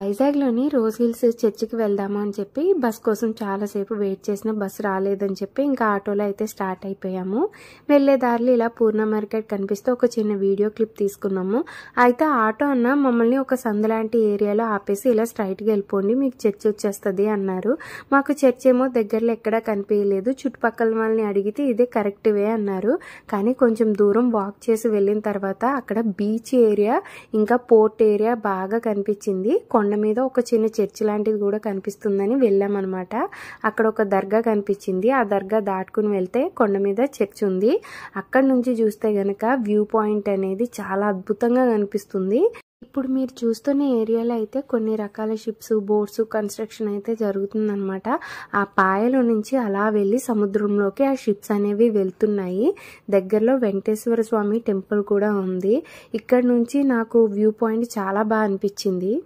వైజాగ్లోని rose hills చర్చికి వెళ్దాము అని చెప్పి బస్ కోసం చాలాసేపు వెయిట్ చేసిన బస్సు రాలేదని చెప్పి ఇంకా ఆటోలో అయితే స్టార్ట్ అయిపోయాము. వెళ్లే దారిలో ఇలా పూర్ణ మార్కెట్ కనిపిస్తే ఒక చిన్న వీడియో క్లిప్ తీసుకున్నాము. అయితే ఆటో అన్న మమ్మల్ని ఒక సందు లాంటి ఏరియాలో ఆపేసి ఇలా స్ట్రైట్గా వెళ్ళిపోండి, మీకు చర్చి వచ్చేస్తుంది అన్నారు. మాకు చర్చ్ ఏమో దగ్గరలో ఎక్కడా కనిపించలేదు. చుట్టుపక్కల వాళ్ళని అడిగితే ఇదే కరెక్ట్ వే అన్నారు. కానీ కొంచెం దూరం వాక్ చేసి వెళ్ళిన తర్వాత అక్కడ బీచ్ ఏరియా ఇంకా పోర్ట్ ఏరియా బాగా కనిపించింది. కొండ మీద ఒక చిన్న చర్చి లాంటిది కూడా కనిపిస్తుందని వెళ్ళామన్నమాట. అక్కడ ఒక దర్గా కనిపించింది. ఆ దర్గా దాటుకుని వెళ్తే కొండ మీద చర్చి ఉంది. అక్కడ నుంచి చూస్తే గనక వ్యూ పాయింట్ అనేది చాలా అద్భుతంగా కనిపిస్తుంది. ఇప్పుడు మీరు చూస్తున్న ఏరియాలో అయితే కొన్ని రకాల షిప్స్, బోట్స్ కన్స్ట్రక్షన్ అయితే జరుగుతుందన్నమాట. ఆ పాయలో నుంచి అలా వెళ్ళి సముద్రంలోకి ఆ షిప్స్ అనేవి వెళ్తున్నాయి. దగ్గరలో వెంకటేశ్వర స్వామి టెంపుల్ కూడా ఉంది. ఇక్కడ నుంచి నాకు వ్యూ పాయింట్ చాలా బాగా అనిపించింది.